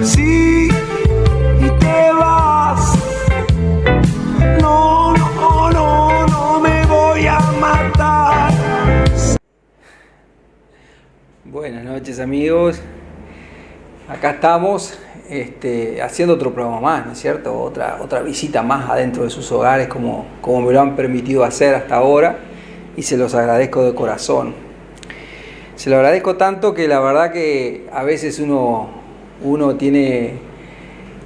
Sí, y te vas. No, no, no, no me voy a matar. Buenas noches, amigos. Acá estamos haciendo otro programa más, ¿no es cierto? Otra visita más adentro de sus hogares, como me lo han permitido hacer hasta ahora, y se los agradezco de corazón. Se lo agradezco tanto que la verdad que a veces uno tiene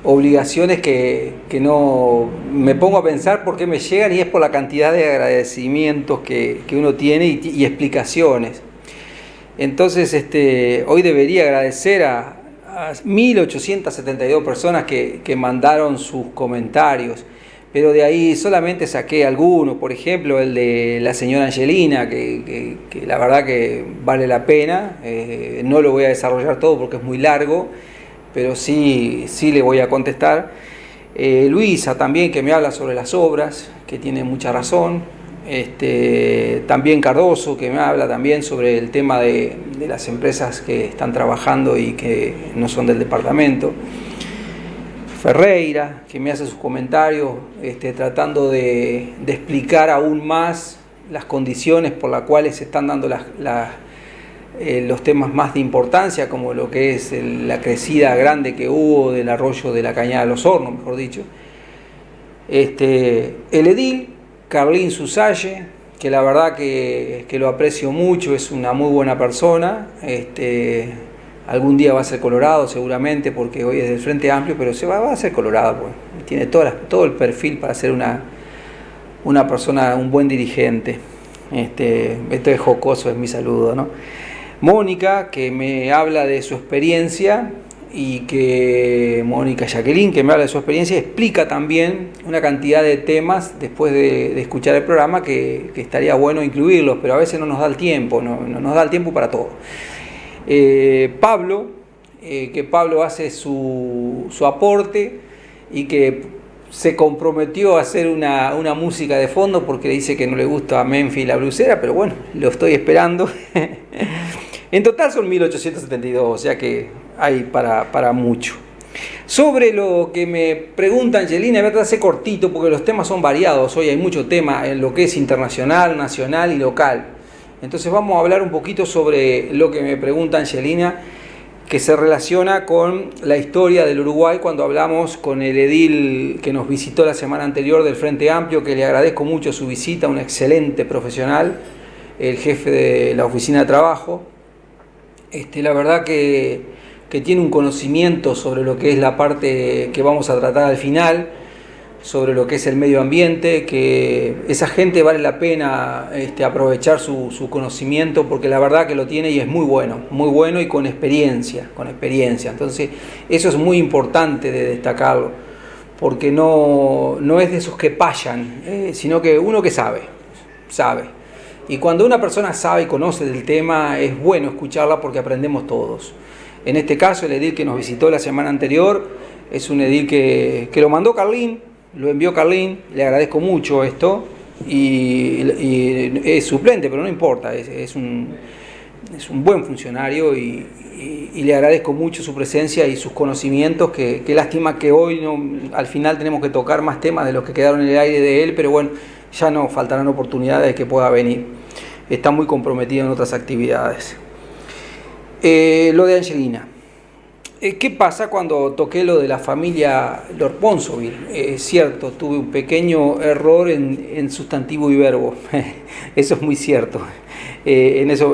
obligaciones que no me pongo a pensar por qué me llegan, y es por la cantidad de agradecimientos que uno tiene y explicaciones. Entonces hoy debería agradecer a 1.872 personas que mandaron sus comentarios, pero de ahí solamente saqué algunos. Por ejemplo, el de la señora Angelina, que la verdad que vale la pena. No lo voy a desarrollar todo porque es muy largo, pero sí le voy a contestar. Luisa también, que me habla sobre las obras, que tiene mucha razón. También Cardoso, que me habla también sobre el tema de las empresas que están trabajando y que no son del departamento. Ferreira, que me hace sus comentarios tratando de explicar aún más las condiciones por las cuales se están dando los temas más de importancia, como lo que es la crecida grande que hubo del arroyo de la Cañada de los Hornos, mejor dicho. El edil Carlín Susalle, que la verdad que lo aprecio mucho, es una muy buena persona. Algún día va a ser colorado seguramente, porque hoy es del Frente Amplio, pero va a ser colorado, pues. Tiene todo el perfil para ser una persona, un buen dirigente. Esto es jocoso, es mi saludo, ¿no? Mónica, que me habla de su experiencia, y que Mónica Jacqueline, que me habla de su experiencia, explica también una cantidad de temas después de escuchar el programa que estaría bueno incluirlos, pero a veces no nos da el tiempo, no nos da el tiempo para todo. Pablo, que Pablo hace su aporte y que se comprometió a hacer una música de fondo porque dice que no le gusta a Memphis la blusera, pero bueno, lo estoy esperando. En total son 1.872, o sea que hay para mucho. Sobre lo que me pregunta Angelina, voy a tratar de ser cortito porque los temas son variados. Hoy hay mucho tema en lo que es internacional, nacional y local. Entonces vamos a hablar un poquito sobre lo que me pregunta Angelina, que se relaciona con la historia del Uruguay, cuando hablamos con el edil que nos visitó la semana anterior del Frente Amplio, que le agradezco mucho su visita, un excelente profesional, el jefe de la oficina de trabajo. La verdad que tiene un conocimiento sobre lo que es la parte que vamos a tratar al final, sobre lo que es el medio ambiente, que esa gente vale la pena aprovechar su conocimiento, porque la verdad que lo tiene y es muy bueno y con experiencia. Entonces eso es muy importante de destacarlo, porque no es de esos que payan, sino que uno que sabe. Y cuando una persona sabe y conoce del tema, es bueno escucharla porque aprendemos todos. En este caso, el edil que nos visitó la semana anterior es un edil que lo mandó Carlín, lo envió Carlín, le agradezco mucho esto, y es suplente, pero no importa, es un buen funcionario y le agradezco mucho su presencia y sus conocimientos, que lástima que hoy al final tenemos que tocar más temas de los que quedaron en el aire de él, pero bueno, ya no faltarán oportunidades de que pueda venir. Está muy comprometido en otras actividades. Lo de Angelina. ¿Qué pasa cuando toqué lo de la familia Lord Ponsonby? Es cierto, tuve un pequeño error en sustantivo y verbo. Eso es muy cierto. En eso,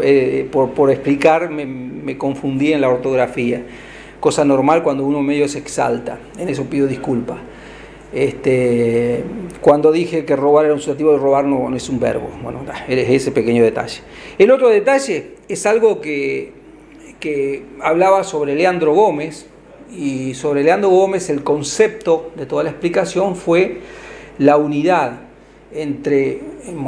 por explicar, me confundí en la ortografía. Cosa normal cuando uno medio se exalta. En eso pido disculpas. Cuando dije que robar era un sustantivo, de robar no es un verbo. Bueno, es ese pequeño detalle. El otro detalle es algo que hablaba sobre Leandro Gómez, y sobre Leandro Gómez el concepto de toda la explicación fue la unidad entre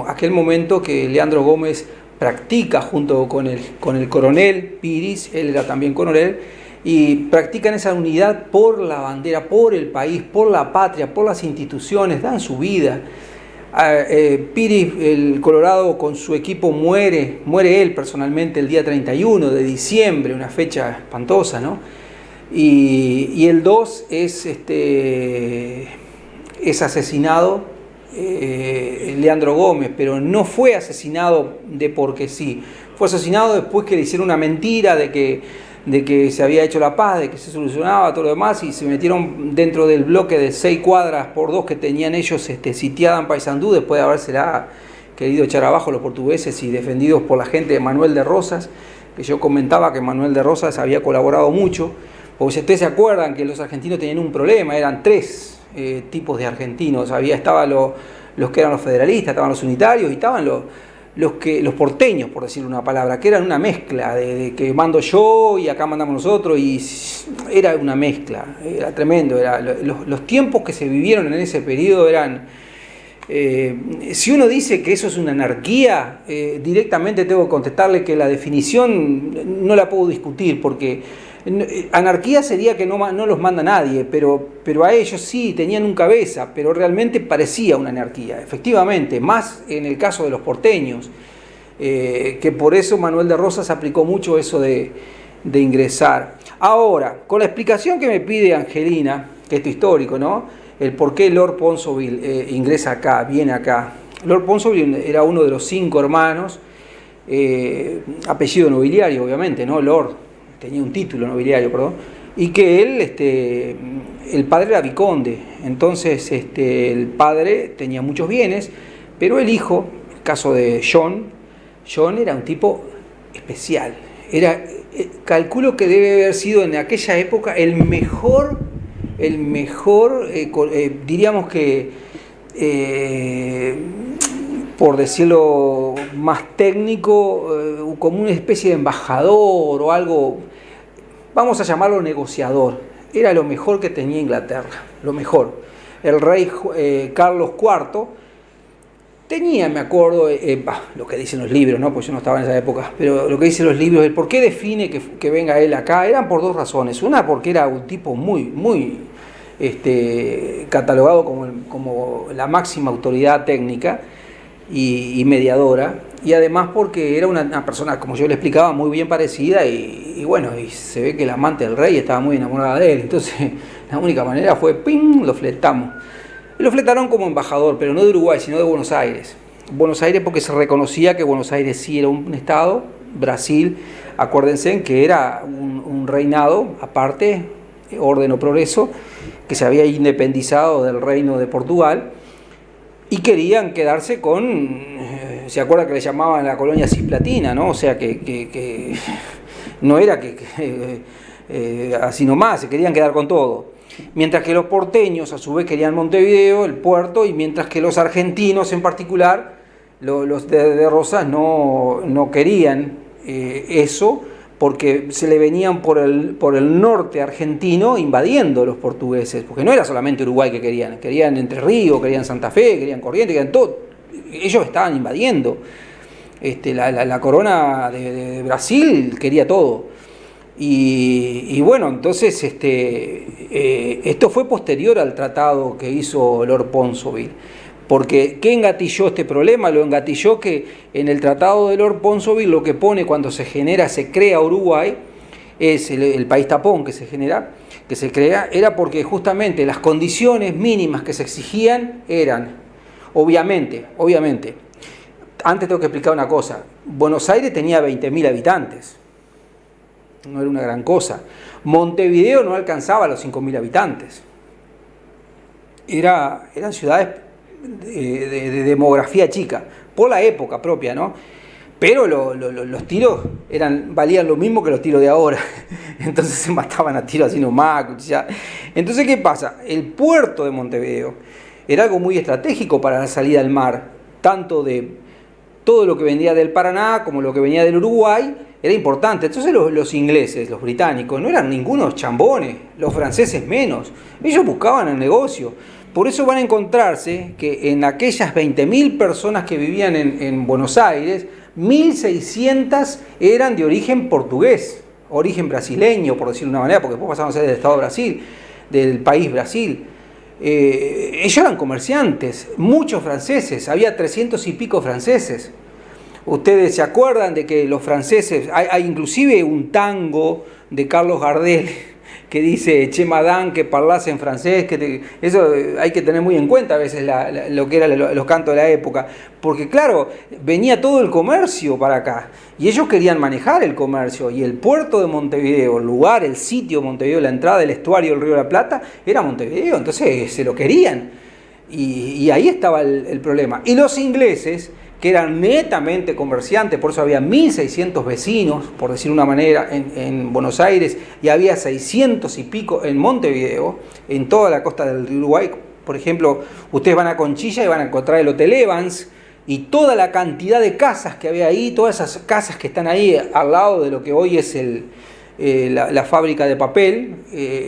aquel momento que Leandro Gómez practica junto con el coronel Piris, él era también coronel, y practican esa unidad por la bandera, por el país, por la patria, por las instituciones, dan su vida. Piris, el Colorado, con su equipo muere él personalmente el día 31 de diciembre, una fecha espantosa, ¿no? Y el 2 es asesinado Leandro Gómez, pero no fue asesinado de porque sí, fue asesinado después que le hicieron una mentira de que se había hecho la paz, de que se solucionaba todo lo demás, y se metieron dentro del bloque de 6 cuadras por 2 que tenían ellos sitiada en Paysandú, después de habérsela querido echar abajo los portugueses y defendidos por la gente de Manuel de Rosas, que yo comentaba que Manuel de Rosas había colaborado mucho, porque si ustedes se acuerdan que los argentinos tenían un problema, eran 3 tipos de argentinos, estaban los que eran los federalistas, estaban los unitarios y estaban los porteños, por decir una palabra, que eran una mezcla de que mando yo y acá mandamos nosotros, y era una mezcla, era tremendo, los tiempos que se vivieron en ese periodo eran... si uno dice que eso es una anarquía, directamente tengo que contestarle que la definición no la puedo discutir, porque anarquía sería que no los manda nadie, pero a ellos sí, tenían un cabeza, pero realmente parecía una anarquía, efectivamente, más en el caso de los porteños, que por eso Manuel de Rosas aplicó mucho eso de ingresar. Ahora, con la explicación que me pide Angelina, que esto es histórico, ¿no? El por qué Lord Ponsonby ingresa acá, viene acá. Lord Ponsonby era uno de los 5 hermanos, apellido nobiliario, obviamente, ¿no? Lord. Tenía un título nobiliario, perdón, y que él, el padre era viconde, entonces el padre tenía muchos bienes, pero el hijo, el caso de John era un tipo especial, calculo que debe haber sido en aquella época el mejor, diríamos que, por decirlo más técnico, como una especie de embajador o algo, vamos a llamarlo negociador. Era lo mejor que tenía Inglaterra, lo mejor. El rey Carlos IV tenía, me acuerdo, lo que dicen los libros, ¿no? Pues yo no estaba en esa época, pero lo que dicen los libros, el por qué define que venga él acá, eran por 2 razones. Una, porque era un tipo muy catalogado como la máxima autoridad técnica y mediadora, y además porque era una persona, como yo le explicaba, muy bien parecida, y bueno, y se ve que el amante del rey estaba muy enamorada de él, entonces la única manera fue ¡ping!, lo fletamos. Y lo fletaron como embajador, pero no de Uruguay, sino de Buenos Aires. Buenos Aires, porque se reconocía que Buenos Aires sí era un estado. Brasil, acuérdense que era un reinado aparte, orden o progreso, que se había independizado del reino de Portugal, y querían quedarse con, se acuerda que le llamaban la colonia cisplatina, ¿no? O sea que no era así nomás, se querían quedar con todo. Mientras que los porteños a su vez querían Montevideo, el puerto, y mientras que los argentinos en particular, los de Rosas, no querían eso, porque se le venían por el norte argentino invadiendo los portugueses, porque no era solamente Uruguay que querían Entre Ríos, querían Santa Fe, querían Corrientes, querían todo, ellos estaban invadiendo. La corona de Brasil quería todo. Y bueno, entonces esto fue posterior al tratado que hizo Lord Ponsonby. Porque, ¿qué engatilló este problema? Lo engatilló que en el tratado de Lord Ponsonby lo que pone cuando se crea Uruguay, es el país tapón que se crea, era porque justamente las condiciones mínimas que se exigían eran, obviamente, antes tengo que explicar una cosa, Buenos Aires tenía 20.000 habitantes, no era una gran cosa, Montevideo no alcanzaba los 5.000 habitantes, eran ciudades de demografía chica, por la época propia, ¿no? Pero los tiros valían lo mismo que los tiros de ahora, entonces se mataban a tiros así nomás, cuchillas. Entonces, ¿qué pasa? El puerto de Montevideo era algo muy estratégico para la salida al mar, tanto de todo lo que venía del Paraná como lo que venía del Uruguay, era importante. Entonces los ingleses, los británicos, no eran ningunos chambones, los franceses menos, ellos buscaban el negocio. Por eso van a encontrarse que en aquellas 20.000 personas que vivían en Buenos Aires, 1.600 eran de origen portugués, origen brasileño, por decirlo de una manera, porque después pasaron a ser del Estado de Brasil, del país Brasil. Ellos eran comerciantes, muchos franceses, había 300 y pico franceses. Ustedes se acuerdan de que los franceses, hay inclusive un tango de Carlos Gardel que dice che madame que parlas en francés, eso hay que tener muy en cuenta a veces lo que eran los cantos de la época, porque claro, venía todo el comercio para acá y ellos querían manejar el comercio, y el puerto de Montevideo, el lugar, el sitio de Montevideo, la entrada del estuario del Río de la Plata era Montevideo, entonces se lo querían, y ahí estaba el problema. Y los ingleses, que eran netamente comerciantes, por eso había 1.600 vecinos, por decir una manera, en Buenos Aires, y había 600 y pico en Montevideo, en toda la costa del Uruguay. Por ejemplo, ustedes van a Conchilla y van a encontrar el Hotel Evans, y toda la cantidad de casas que había ahí, todas esas casas que están ahí al lado de lo que hoy es la fábrica de papel,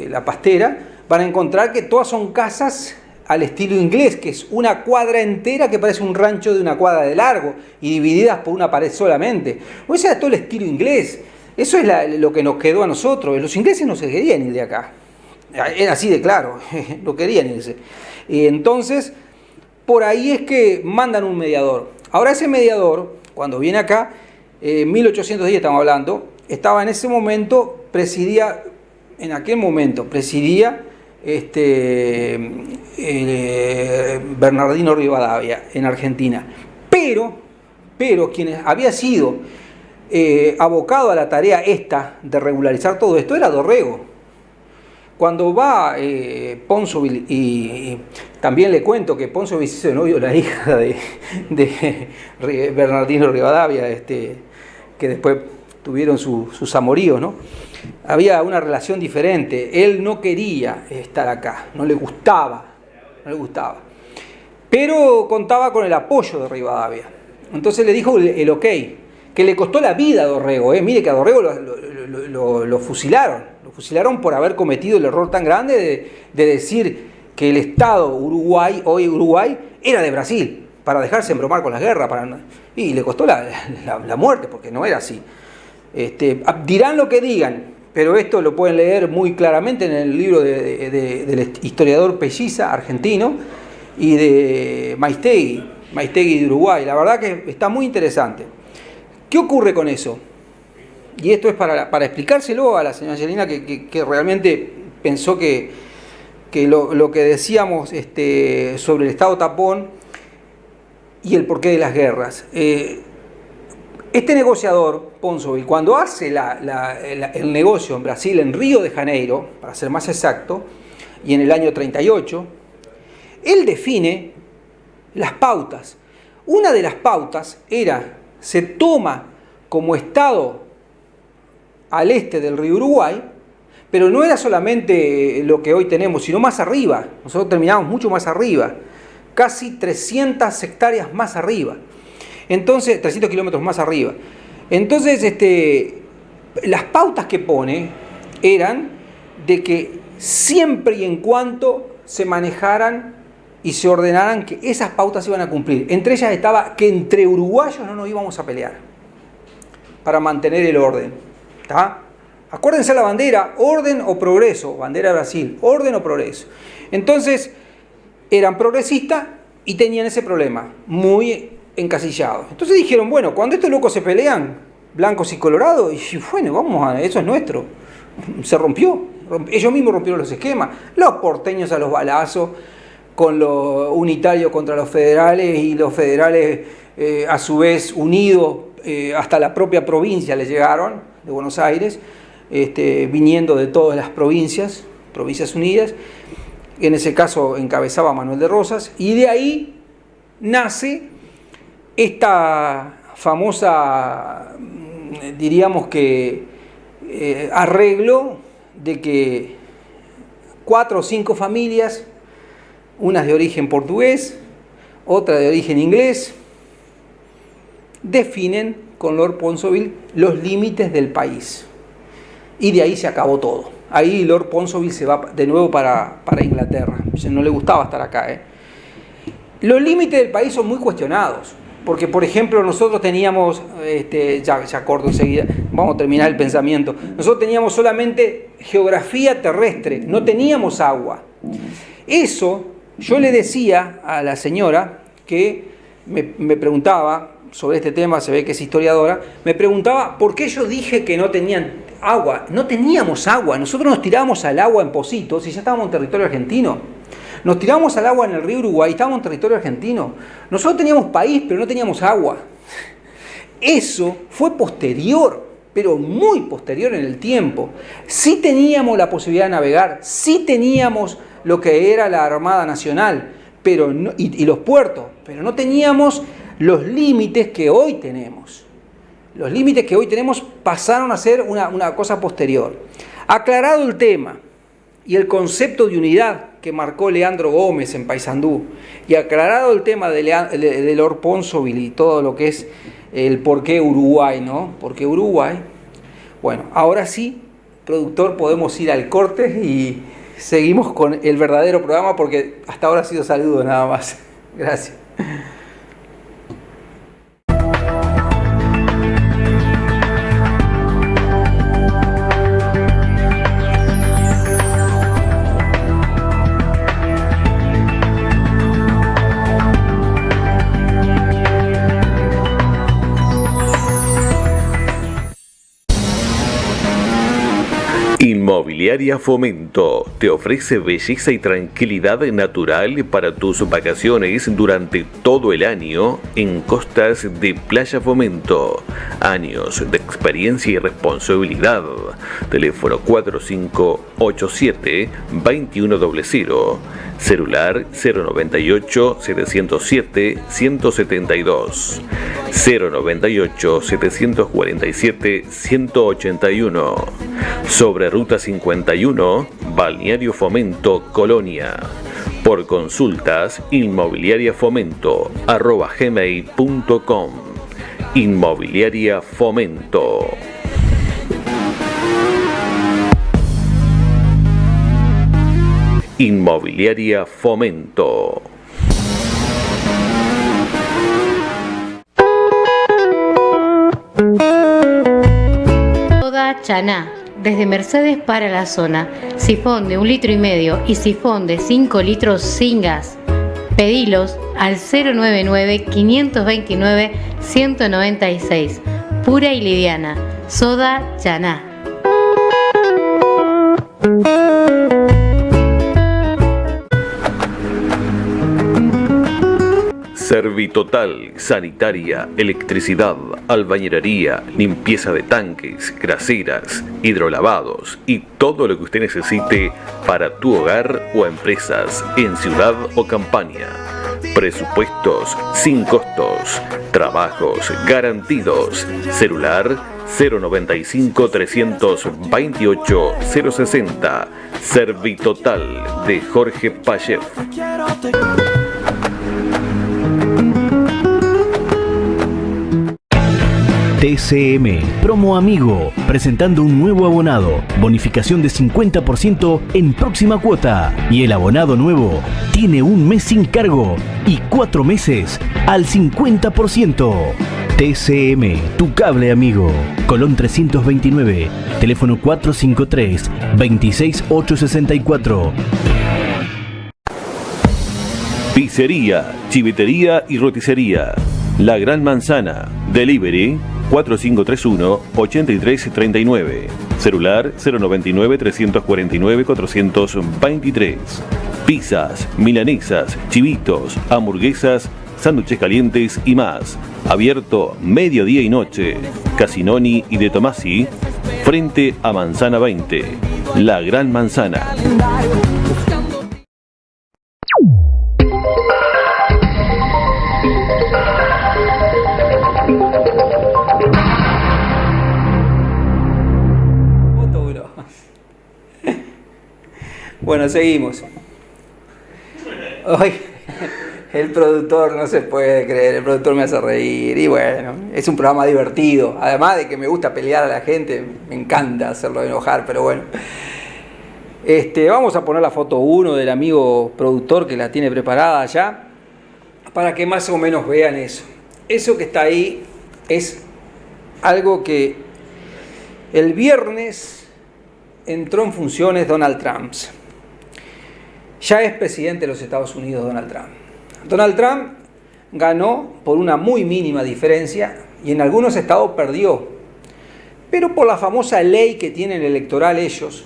la pastera, van a encontrar que todas son casas al estilo inglés, que es una cuadra entera que parece un rancho de una cuadra de largo y divididas por una pared solamente. O sea, todo el estilo inglés. Eso es lo que nos quedó a nosotros. Los ingleses no se querían ir de acá. Era así de claro, no querían irse. Y entonces, por ahí es que mandan un mediador. Ahora ese mediador, cuando viene acá, 1810 estamos hablando, estaba en ese momento, presidía Bernardino Rivadavia en Argentina, pero quien había sido abocado a la tarea esta de regularizar todo esto era Dorrego. Cuando va Ponsonby, y también le cuento que Ponsonby se hizo novio de la hija de Bernardino Rivadavia, que después tuvieron sus amoríos, ¿no? Había una relación diferente. Él no quería estar acá, no le gustaba, pero contaba con el apoyo de Rivadavia. Entonces le dijo el ok, que le costó la vida a Dorrego. Mire que a Dorrego lo fusilaron por haber cometido el error tan grande de decir que el Estado Uruguay, hoy Uruguay, era de Brasil, para dejarse embromar con la guerra, y le costó la muerte, porque no era así. Dirán lo que digan, pero esto lo pueden leer muy claramente en el libro del historiador Pelliza, argentino, y de Maistegui de Uruguay. La verdad que está muy interesante. ¿Qué ocurre con eso? Y esto es para explicárselo a la señora Angelina, que realmente pensó que lo que decíamos sobre el Estado tapón y el porqué de las guerras. Este negociador, Ponsonby, cuando hace el negocio en Brasil, en Río de Janeiro, para ser más exacto, y en el año 38, él define las pautas. Una de las pautas se toma como Estado al este del río Uruguay, pero no era solamente lo que hoy tenemos, sino más arriba. Nosotros terminamos mucho más arriba, casi 300 hectáreas más arriba. Entonces, 300 kilómetros más arriba. Entonces, las pautas que pone eran de que siempre y en cuanto se manejaran y se ordenaran, que esas pautas iban a cumplir. Entre ellas estaba que entre uruguayos no nos íbamos a pelear para mantener el orden. ¿Tá? Acuérdense la bandera, orden o progreso, bandera de Brasil, orden o progreso. Entonces, eran progresistas y tenían ese problema, muy encasillados. Entonces dijeron, bueno, cuando estos locos se pelean, blancos y colorados, y bueno, eso es nuestro. Se rompió, ellos mismos rompieron los esquemas, los porteños a los balazos, con los unitarios contra los federales, y los federales a su vez unidos hasta la propia provincia le llegaron, de Buenos Aires, viniendo de todas las provincias unidas. En ese caso encabezaba Manuel de Rosas, y de ahí nace esta famosa, diríamos que, arreglo de que 4 o 5 familias, unas de origen portugués, otra de origen inglés, definen con Lord Ponsonby los límites del país. Y de ahí se acabó todo. Ahí Lord Ponsonby se va de nuevo para Inglaterra. No le gustaba estar acá. Los límites del país son muy cuestionados. Porque, por ejemplo, nosotros teníamos, ya corto enseguida, vamos a terminar el pensamiento, nosotros teníamos solamente geografía terrestre, no teníamos agua. Eso, yo le decía a la señora que me preguntaba sobre este tema, se ve que es historiadora, me preguntaba por qué yo dije que no tenían agua. No teníamos agua, nosotros nos tirábamos al agua en pocitos y ya estábamos en territorio argentino. Nos tirábamos al agua en el río Uruguay, estábamos en territorio argentino. Nosotros teníamos país, pero no teníamos agua. Eso fue posterior, pero muy posterior en el tiempo. Sí teníamos la posibilidad de navegar, sí teníamos lo que era la Armada Nacional pero no, y los puertos, pero no teníamos los límites que hoy tenemos. Los límites que hoy tenemos pasaron a ser una cosa posterior. Aclarado el tema y el concepto de unidad que marcó Leandro Gómez en Paysandú, y aclarado el tema de Lord Ponsonby y todo lo que es el por qué Uruguay, ¿no? ¿Por qué Uruguay? Bueno, ahora sí, productor, podemos ir al corte y seguimos con el verdadero programa, porque hasta ahora ha sido saludo nada más. Gracias. Inmobiliaria Fomento te ofrece belleza y tranquilidad natural para tus vacaciones durante todo el año en costas de Playa Fomento. Años de experiencia y responsabilidad. Teléfono 4587-2100. Celular 098-707-172. 098-747-181. Sobre Ruta 51, Balneario Fomento, Colonia. Por consultas, inmobiliariafomento@gmail.com. Inmobiliaria Fomento. Inmobiliaria Fomento. Soda Chaná, desde Mercedes para la zona. Sifón de 1,5 litros y sifón de 5 litros sin gas. Pedilos al 099-529-196. Pura y liviana. Soda Chaná. Servitotal, sanitaria, electricidad, albañilería, limpieza de tanques, graseras, hidrolavados y todo lo que usted necesite para tu hogar o empresas en ciudad o campaña. Presupuestos sin costos, trabajos garantidos. Celular 095-328-060. Servitotal de Jorge Pachev. TCM, Promo Amigo, presentando un nuevo abonado, bonificación de 50% en próxima cuota, y el abonado nuevo tiene 1 mes sin cargo y 4 meses al 50%. TCM, tu cable amigo. Colón 329, teléfono 453-26864. Pizzería, chivetería y roticería. La Gran Manzana. Delivery 4531-8339. Celular 099-349-423. Pizzas, milanesas, chivitos, hamburguesas, sándwiches calientes y más. Abierto mediodía y noche. Casinoni y de Tomasi, frente a Manzana 20. La Gran Manzana. Bueno, seguimos. Hoy el productor no se puede creer, el productor me hace reír y bueno, es un programa divertido. Además de que me gusta pelear a la gente, me encanta hacerlo enojar, pero bueno. Vamos a poner la foto 1 del amigo productor que la tiene preparada ya, para que más o menos vean eso. eso que está ahí es algo que el viernes entró en funciones Donald Trump. Ya es presidente de los Estados Unidos Donald Trump. Donald Trump ganó por una muy mínima diferencia y en algunos estados perdió. Pero por la famosa ley que tienen electoral ellos,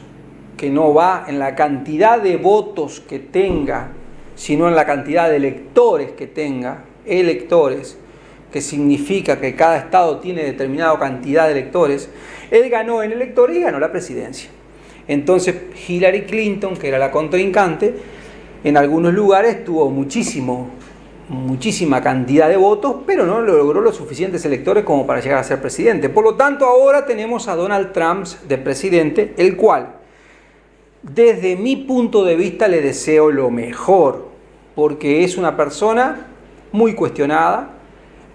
que no va en la cantidad de votos que tenga, sino en la cantidad de electores que tenga, electores, que significa que cada estado tiene determinada cantidad de electores, él ganó en electores y ganó la presidencia. Entonces Hillary Clinton, que era la contrincante, en algunos lugares tuvo muchísima cantidad de votos, pero no logró los suficientes electores como para llegar a ser presidente. Por lo tanto, ahora tenemos a Donald Trump de presidente, el cual, desde mi punto de vista, le deseo lo mejor, porque es una persona muy cuestionada.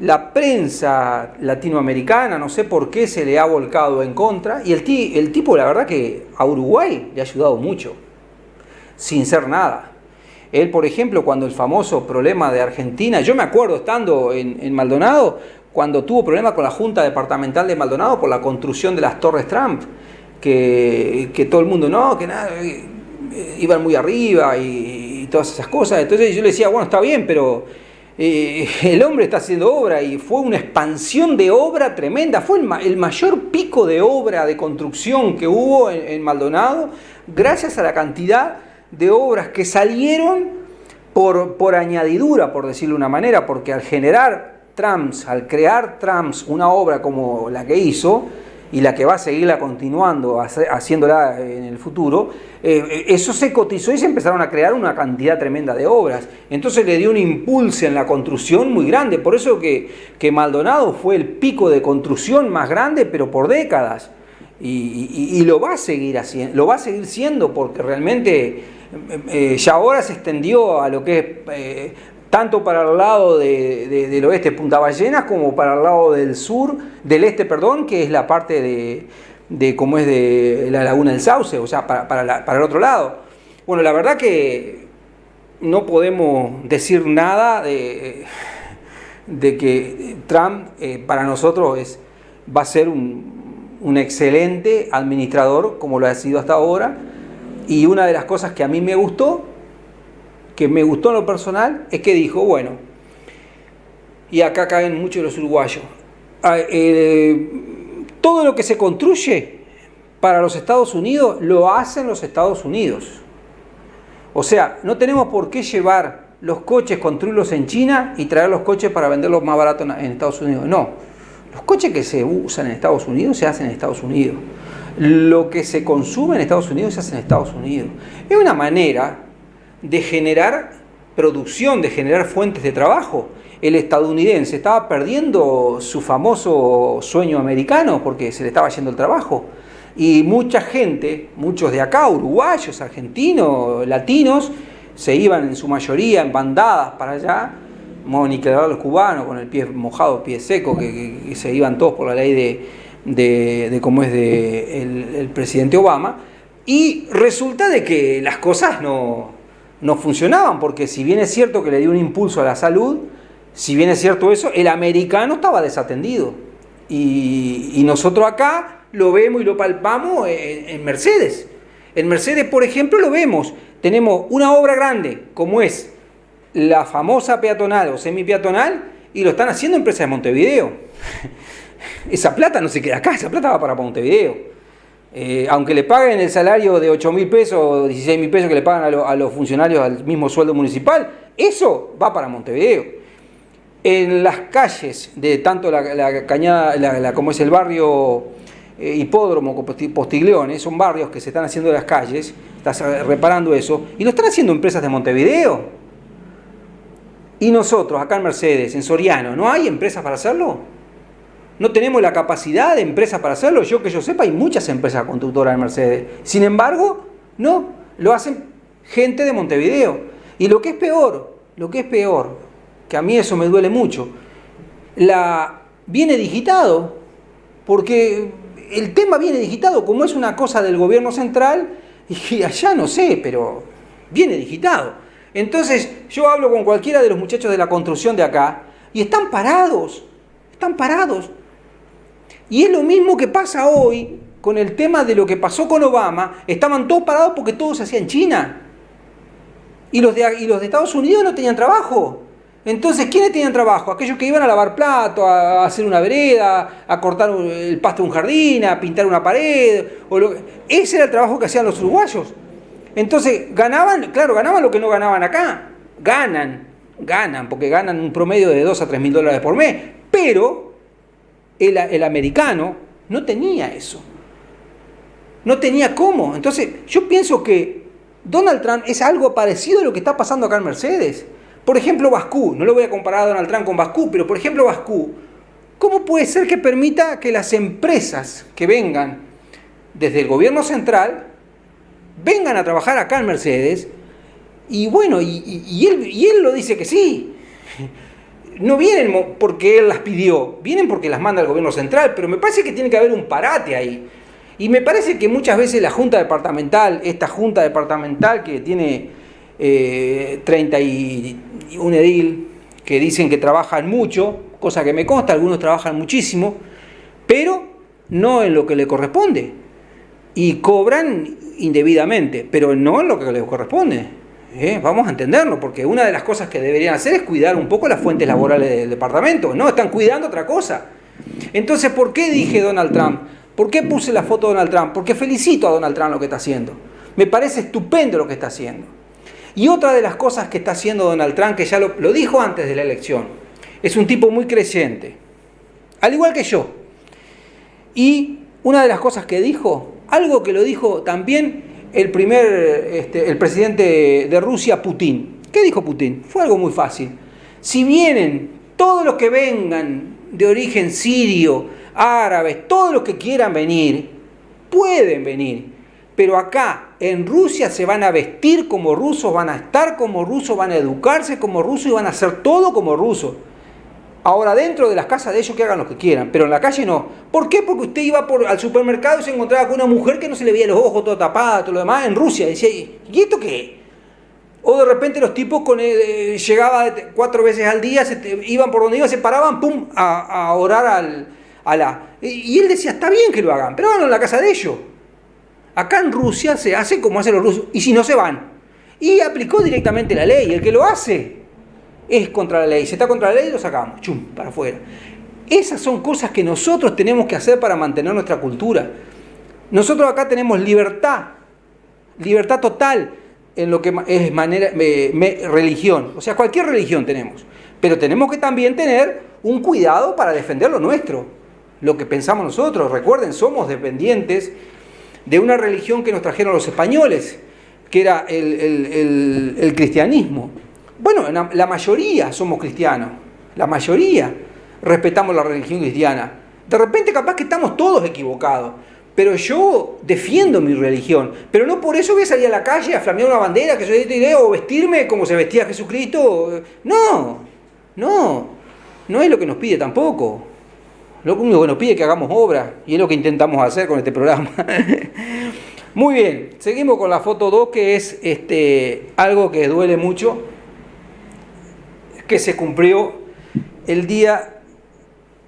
La prensa latinoamericana, no sé por qué, se le ha volcado en contra, y el tipo, la verdad que a Uruguay le ha ayudado mucho, sin ser nada. Él, por ejemplo, cuando el famoso problema de Argentina, yo me acuerdo estando en Maldonado, cuando tuvo problemas con la Junta Departamental de Maldonado por la construcción de las Torres Trump, que todo el mundo, no, que nada, iban muy arriba y todas esas cosas. Entonces yo le decía, bueno, está bien, pero el hombre está haciendo obra, y fue una expansión de obra tremenda, fue el mayor pico de obra de construcción que hubo en Maldonado, gracias a la cantidad de obras que salieron por añadidura, por decirlo de una manera, porque al generar trams, al crear trams, una obra como la que hizo y la que va a seguirla continuando, haciéndola en el futuro, eso se cotizó y se empezaron a crear una cantidad tremenda de obras. Entonces le dio un impulso en la construcción muy grande, por eso que Maldonado fue el pico de construcción más grande, pero por décadas, y lo va a seguir haciendo, lo va a seguir siendo, porque realmente ya ahora se extendió a lo que es tanto para el lado del oeste, Punta Ballenas, como para el lado del este, que es la parte como es de la Laguna del Sauce, o sea, para el otro lado. Bueno, la verdad que no podemos decir nada de que Trump para nosotros va a ser un excelente administrador, como lo ha sido hasta ahora, y una de las cosas que a mí me gustó en lo personal, es que dijo, bueno, y acá caen muchos los uruguayos, todo lo que se construye para los Estados Unidos, lo hacen los Estados Unidos. O sea, no tenemos por qué llevar los coches, construirlos en China y traer los coches para venderlos más baratos en Estados Unidos. No, los coches que se usan en Estados Unidos se hacen en Estados Unidos. Lo que se consume en Estados Unidos se hace en Estados Unidos. Es una manera de generar producción, de generar fuentes de trabajo. El estadounidense estaba perdiendo su famoso sueño americano porque se le estaba yendo el trabajo. Y mucha gente, muchos de acá, uruguayos, argentinos, latinos, se iban en su mayoría en bandadas para allá, ni que los cubanos con el pie mojado, pie seco, que se iban todos por la ley de cómo es el presidente Obama. Y resulta de que las cosas no funcionaban, porque si bien es cierto que le dio un impulso a la salud, si bien es cierto eso, el americano estaba desatendido. Y nosotros acá lo vemos y lo palpamos en Mercedes. En Mercedes, por ejemplo, lo vemos. Tenemos una obra grande, como es la famosa peatonal o semipeatonal, y lo están haciendo empresas de Montevideo. Esa plata no se queda acá, esa plata va para Montevideo. Aunque le paguen el salario de 8.000 pesos o 16.000 pesos que le pagan a los funcionarios al mismo sueldo municipal, eso va para Montevideo. En las calles de tanto la Cañada, como es el barrio Hipódromo, Postiglione, son barrios que se están haciendo en las calles, estás reparando eso, y lo están haciendo empresas de Montevideo. Y nosotros, acá en Mercedes, en Soriano, ¿no hay empresas para hacerlo? ¿No tenemos la capacidad de empresas para hacerlo? Que yo sepa, hay muchas empresas constructoras en Mercedes. Sin embargo, no, lo hacen gente de Montevideo. Y lo que es peor, que a mí eso me duele mucho, viene digitado, porque el tema viene digitado, como es una cosa del gobierno central, y allá no sé, pero viene digitado. Entonces, yo hablo con cualquiera de los muchachos de la construcción de acá, y están parados. Y es lo mismo que pasa hoy con el tema de lo que pasó con Obama. Estaban todos parados porque todo se hacía en China. Y los de Estados Unidos no tenían trabajo. Entonces, ¿quiénes tenían trabajo? Aquellos que iban a lavar platos, a hacer una vereda, a cortar el pasto de un jardín, a pintar una pared. Ese era el trabajo que hacían los uruguayos. Entonces, ganaban lo que no ganaban acá. Ganan, porque ganan un promedio de 2 a 3 mil dólares por mes. Pero el americano no tenía eso. No tenía cómo. Entonces, yo pienso que Donald Trump es algo parecido a lo que está pasando acá en Mercedes. Por ejemplo, Bascú, no lo voy a comparar a Donald Trump con Bascú, pero por ejemplo Bascú, ¿cómo puede ser que permita que las empresas que vengan desde el gobierno central vengan a trabajar acá en Mercedes? Y bueno, y él lo dice que sí. No vienen porque él las pidió, vienen porque las manda el gobierno central, pero me parece que tiene que haber un parate ahí. Y me parece que muchas veces la Junta Departamental, esta Junta Departamental que tiene 31 edil, que dicen que trabajan mucho, cosa que me consta, algunos trabajan muchísimo, pero no en lo que le corresponde. Y cobran indebidamente, pero no en lo que les corresponde. Vamos a entenderlo, porque una de las cosas que deberían hacer es cuidar un poco las fuentes laborales del departamento. No, están cuidando otra cosa. Entonces, ¿por qué dije Donald Trump? ¿Por qué puse la foto de Donald Trump? Porque felicito a Donald Trump lo que está haciendo. Me parece estupendo lo que está haciendo. Y otra de las cosas que está haciendo Donald Trump, que ya lo dijo antes de la elección, es un tipo muy creyente, al igual que yo. Y una de las cosas que dijo, algo que lo dijo también el presidente de Rusia, Putin. ¿Qué dijo Putin? Fue algo muy fácil. Si vienen todos los que vengan de origen sirio, árabes, todos los que quieran venir, pueden venir. Pero acá, en Rusia, se van a vestir como rusos, van a estar como rusos, van a educarse como rusos y van a hacer todo como rusos. Ahora, dentro de las casas de ellos que hagan lo que quieran, pero en la calle no. ¿Por qué? Porque usted iba al supermercado y se encontraba con una mujer que no se le veía los ojos, toda tapada, todo lo demás, en Rusia. Y decía, ¿y esto qué? O de repente los tipos llegaba 4 veces al día, iban por donde iban, se paraban, pum, a orar a Alá. Y él decía, está bien que lo hagan, pero háganlo en la casa de ellos. Acá en Rusia se hace como hacen los rusos, y si no se van. Y aplicó directamente la ley. El que lo hace es contra la ley. Si está contra la ley, lo sacamos, chum, para afuera. Esas son cosas que nosotros tenemos que hacer para mantener nuestra cultura. Nosotros acá tenemos libertad total en lo que es religión. O sea, cualquier religión tenemos. Pero tenemos que también tener un cuidado para defender lo nuestro, lo que pensamos nosotros. Recuerden, somos dependientes de una religión que nos trajeron los españoles, que era el cristianismo. Bueno, la mayoría somos cristianos, la mayoría respetamos la religión cristiana. De repente capaz que estamos todos equivocados, pero yo defiendo mi religión, pero no por eso voy a salir a la calle a flamear una bandera, que yo diré, o vestirme como se vestía Jesucristo. No es lo que nos pide tampoco. Lo único que nos pide es que hagamos obra, y es lo que intentamos hacer con este programa. Muy bien, seguimos con la foto 2, que es algo que duele mucho, que se cumplió el día,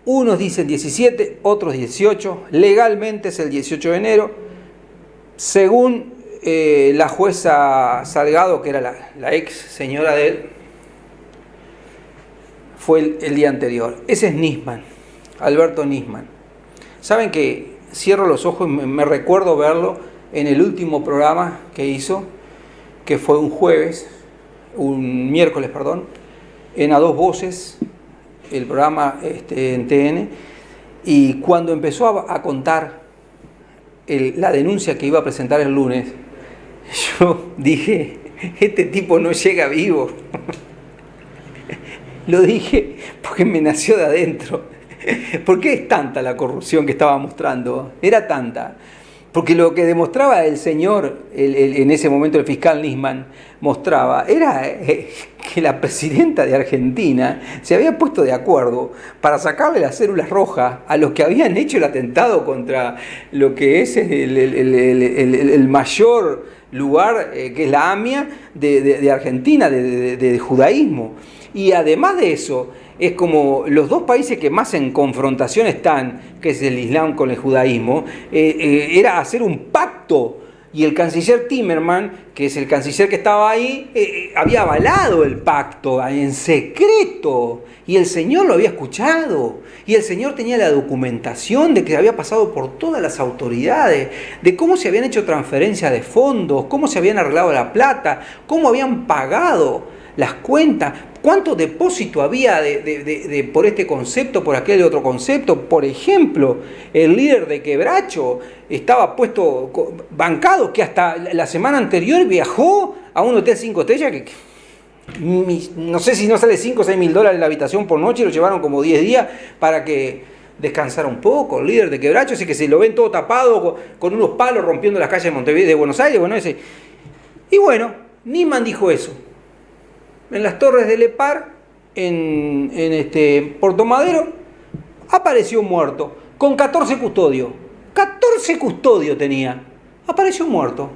unos dicen 17, otros 18, legalmente es el 18 de enero, según la jueza Salgado, que era la ex señora de él, fue el día anterior. Ese es Nisman. Alberto Nisman. Saben que cierro los ojos y me recuerdo verlo en el último programa que hizo, que fue un miércoles, en A Dos Voces, el programa en TN, y cuando empezó a contar la denuncia que iba a presentar el lunes, yo dije, este tipo no llega vivo. Lo dije porque me nació de adentro. ¿Por qué es tanta la corrupción que estaba mostrando? Era tanta. Porque lo que demostraba el señor, en ese momento el fiscal Nisman, mostraba, era que la presidenta de Argentina se había puesto de acuerdo para sacarle las células rojas a los que habían hecho el atentado contra lo que es el mayor lugar, que es la AMIA de Argentina, de judaísmo. Y además de eso, es como los dos países que más en confrontación están, que es el Islam con el judaísmo, era hacer un pacto. Y el canciller Timmermans, que es el canciller que estaba ahí, había avalado el pacto en secreto. Y el señor lo había escuchado. Y el señor tenía la documentación de que había pasado por todas las autoridades, de cómo se habían hecho transferencias de fondos, cómo se habían arreglado la plata, cómo habían pagado las cuentas, cuánto depósito había por este concepto, por aquel otro concepto. Por ejemplo, el líder de Quebracho estaba puesto, bancado, que hasta la semana anterior viajó a un hotel 5 estrellas que no sé si no sale 5 o 6 mil dólares la habitación por noche, y lo llevaron como 10 días para que descansara un poco. El líder de Quebracho, ese que se lo ven todo tapado con unos palos rompiendo las calles de Montevideo, de Buenos Aires, bueno, ese. Y bueno, Nisman dijo eso. En las Torres del Lepar, en Puerto Madero, apareció muerto, con 14 custodios. 14 custodios tenía. Apareció muerto.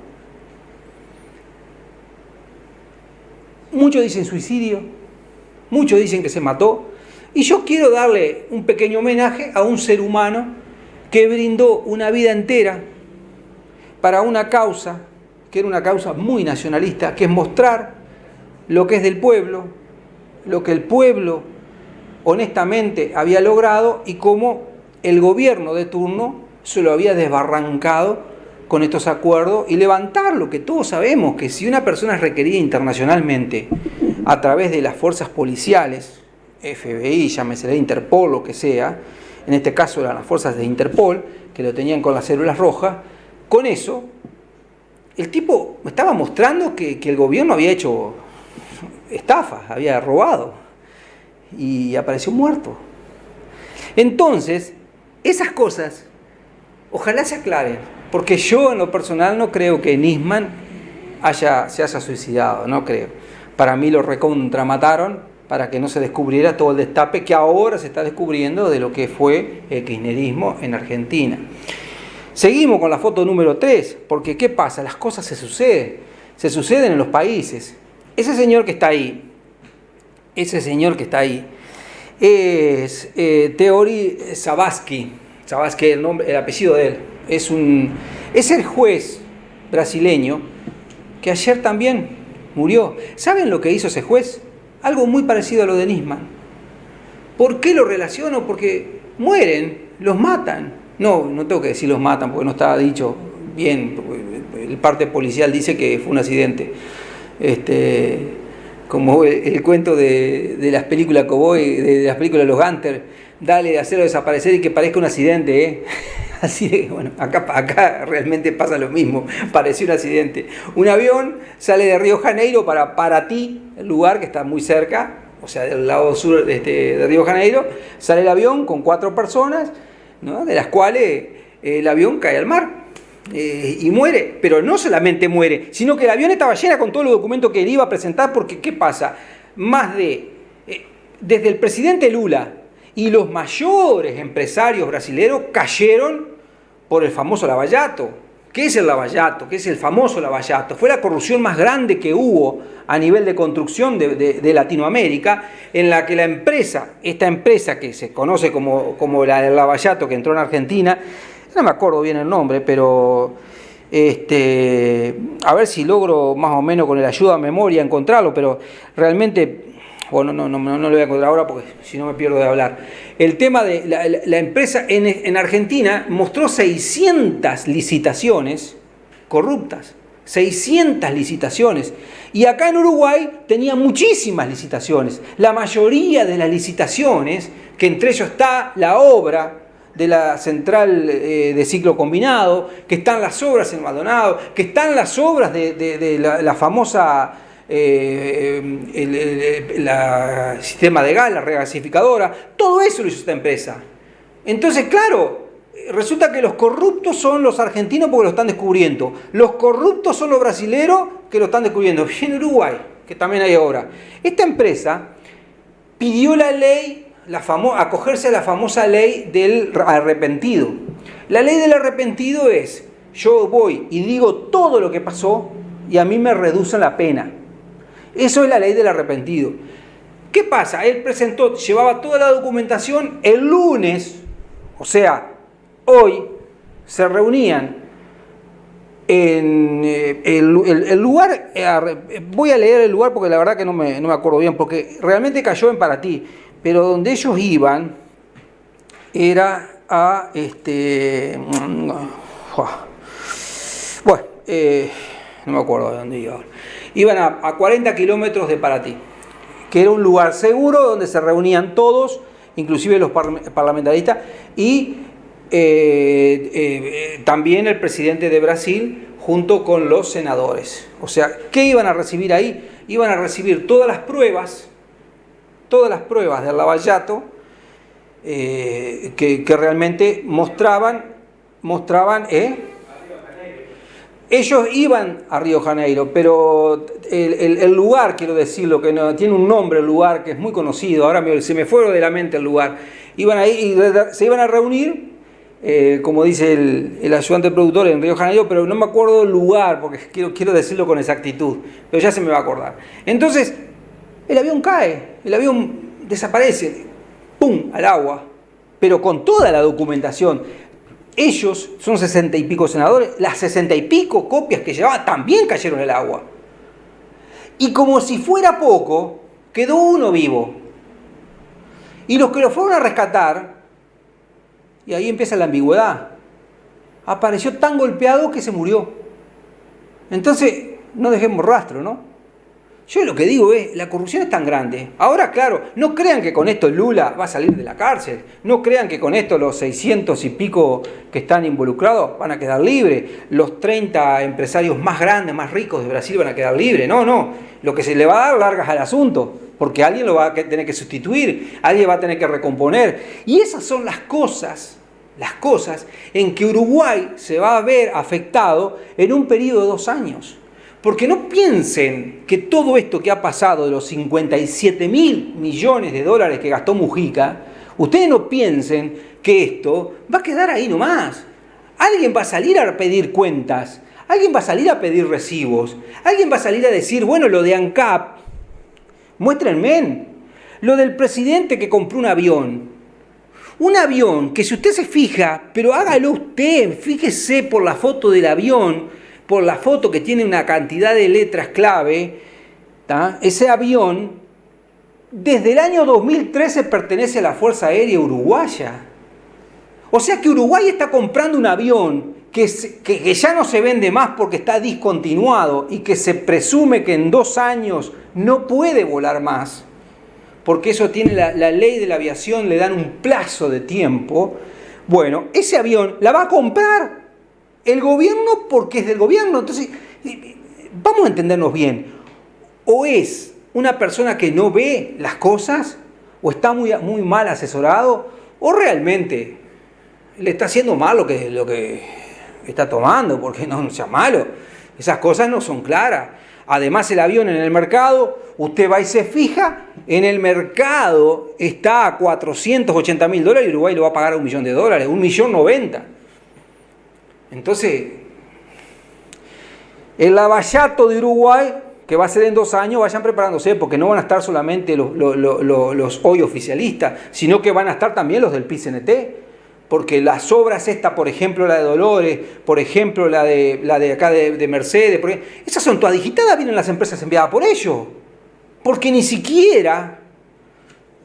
Muchos dicen suicidio, muchos dicen que se mató. Y yo quiero darle un pequeño homenaje a un ser humano que brindó una vida entera para una causa, que era una causa muy nacionalista, que es mostrar lo que es del pueblo, lo que el pueblo honestamente había logrado y cómo el gobierno de turno se lo había desbarrancado con estos acuerdos, y levantar lo que todos sabemos, que si una persona es requerida internacionalmente a través de las fuerzas policiales, FBI, llámese Interpol, lo que sea, en este caso eran las fuerzas de Interpol, que lo tenían con las células rojas, con eso el tipo estaba mostrando que el gobierno había hecho estafas, había robado, y apareció muerto. Entonces, esas cosas ojalá se aclaren, porque yo en lo personal no creo que Nisman se haya suicidado, no creo. Para mí lo recontramataron para que no se descubriera todo el destape que ahora se está descubriendo de lo que fue el kirchnerismo en Argentina. Seguimos con la foto número 3, porque ¿qué pasa? Las cosas se suceden en los países. Ese señor que está ahí es Teori Zavascki, el apellido de él, es el juez brasileño que ayer también murió. ¿Saben lo que hizo ese juez? Algo muy parecido a lo de Nisman. ¿Por qué lo relaciono? Porque mueren, los matan. No tengo que decir los matan porque no estaba dicho bien, el parte policial dice que fue un accidente. Como el cuento de las películas Cowboy, de las películas de los Gunter, dale, hacerlo desaparecer y que parezca un accidente, ¿eh? Así de, bueno, acá realmente pasa lo mismo, pareció un accidente. Un avión sale de Río Janeiro para Paraty, el lugar que está muy cerca, o sea, del lado sur de Río Janeiro, sale el avión con 4 personas, ¿no? De las cuales el avión cae al mar. Y muere, pero no solamente muere, sino que el avión estaba lleno con todos los documentos que él iba a presentar, porque ¿qué pasa? Desde el presidente Lula y los mayores empresarios brasileños cayeron por el famoso Lava Jato. ¿Qué es el Lava Jato? ¿Qué es el famoso Lava Jato? Fue la corrupción más grande que hubo a nivel de construcción de Latinoamérica, en la que esta empresa que se conoce como la del Lava Jato, que entró en Argentina, no me acuerdo bien el nombre, pero a ver si logro más o menos con el ayuda a memoria encontrarlo, pero realmente, bueno, no lo voy a encontrar ahora porque si no me pierdo de hablar. El tema de la empresa en Argentina mostró 600 licitaciones corruptas, 600 licitaciones, y acá en Uruguay tenía muchísimas licitaciones. La mayoría de las licitaciones, que entre ellos está la obra de la central de ciclo combinado, que están las obras en Maldonado, que están las obras de la famosa sistema de gas, la regasificadora, todo eso lo hizo esta empresa. Entonces, claro, resulta que los corruptos son los argentinos porque lo están descubriendo, los corruptos son los brasileros que lo están descubriendo. Y en Uruguay, que también hay ahora, esta empresa pidió la ley, acogerse a la famosa ley del arrepentido. La ley del arrepentido es: yo voy y digo todo lo que pasó y a mí me reducen la pena. Eso es la ley del arrepentido. ¿Qué pasa? Él presentó, llevaba toda la documentación el lunes, o sea, hoy se reunían en el lugar, voy a leer el lugar porque la verdad que no me acuerdo bien, porque realmente cayó en Paraty, pero donde ellos iban era a no me acuerdo de dónde iban. Iban a 40 kilómetros de Paraty, que era un lugar seguro donde se reunían todos, inclusive los parlamentaristas, y también el presidente de Brasil junto con los senadores. O sea, ¿qué iban a recibir ahí? Iban a recibir todas las pruebas del Lava-Jato que realmente mostraban ellos iban a Río de Janeiro, pero el lugar, quiero decirlo, que no, tiene un nombre el lugar que es muy conocido, ahora se me fue de la mente el lugar, iban ahí y se iban a reunir, como dice el ayudante productor, en Río de Janeiro, pero no me acuerdo el lugar, porque quiero decirlo con exactitud, pero ya se me va a acordar. Entonces, el avión cae, el avión desaparece, ¡pum!, al agua, pero con toda la documentación. Ellos, son 60 y pico senadores, las 60 y pico copias que llevaban también cayeron en el agua. Y como si fuera poco, quedó uno vivo. Y los que lo fueron a rescatar, y ahí empieza la ambigüedad, apareció tan golpeado que se murió. Entonces, no dejemos rastro, ¿no? Yo lo que digo es, la corrupción es tan grande. Ahora, claro, no crean que con esto Lula va a salir de la cárcel. No crean que con esto los 600 y pico que están involucrados van a quedar libres. Los 30 empresarios más grandes, más ricos de Brasil van a quedar libres. No. Lo que se le va a dar largas al asunto. Porque alguien lo va a tener que sustituir. Alguien va a tener que recomponer. Y esas son las cosas en que Uruguay se va a ver afectado en un periodo de 2 años. Porque no piensen que todo esto que ha pasado de los 57.000 millones de dólares que gastó Mujica, ustedes no piensen que esto va a quedar ahí nomás. Alguien va a salir a pedir cuentas, alguien va a salir a pedir recibos, alguien va a salir a decir, bueno, lo de ANCAP, muéstrenme, lo del presidente que compró un avión que si usted se fija, pero hágalo usted, fíjese por la foto del avión, por la foto que tiene una cantidad de letras clave, ¿tá? Ese avión desde el año 2013 pertenece a la Fuerza Aérea Uruguaya. O sea que Uruguay está comprando un avión que ya no se vende más porque está discontinuado y que se presume que en 2 años no puede volar más, porque eso tiene la ley de la aviación, le dan un plazo de tiempo. Bueno, ese avión la va a comprar el gobierno porque es del gobierno. Entonces, vamos a entendernos bien. O es una persona que no ve las cosas, o está muy mal asesorado, o realmente le está haciendo mal lo que está tomando, porque no sea malo. Esas cosas no son claras. Además, el avión en el mercado, usted va y se fija, en el mercado está a $480.000 y Uruguay lo va a pagar a $1 millón, $1.090.000. Entonces, el Lava-Jato de Uruguay, que va a ser en 2 años, vayan preparándose, porque no van a estar solamente los hoy oficialistas, sino que van a estar también los del PIT-CNT, porque las obras estas, por ejemplo la de Dolores, por ejemplo la de acá de Mercedes, esas son todas digitadas, vienen las empresas enviadas por ellos, porque ni siquiera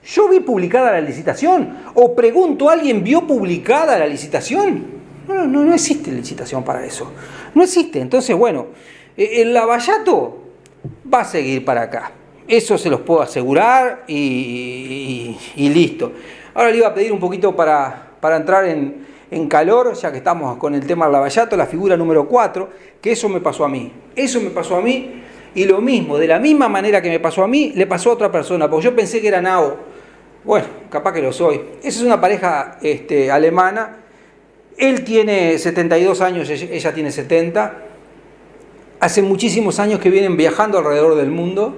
yo vi publicada la licitación, o pregunto, ¿alguien vio publicada la licitación? No existe licitación para eso. No existe. Entonces, bueno, el Lava-Jato va a seguir para acá. Eso se los puedo asegurar y listo. Ahora le iba a pedir un poquito para entrar en calor, ya que estamos con el tema del Lava-Jato, la figura número 4, que eso me pasó a mí. Eso me pasó a mí y lo mismo, de la misma manera que me pasó a mí, le pasó a otra persona, porque yo pensé que era Nao. Bueno, capaz que lo soy. Esa es una pareja alemana. Él tiene 72 años, ella tiene 70. Hace muchísimos años que vienen viajando alrededor del mundo.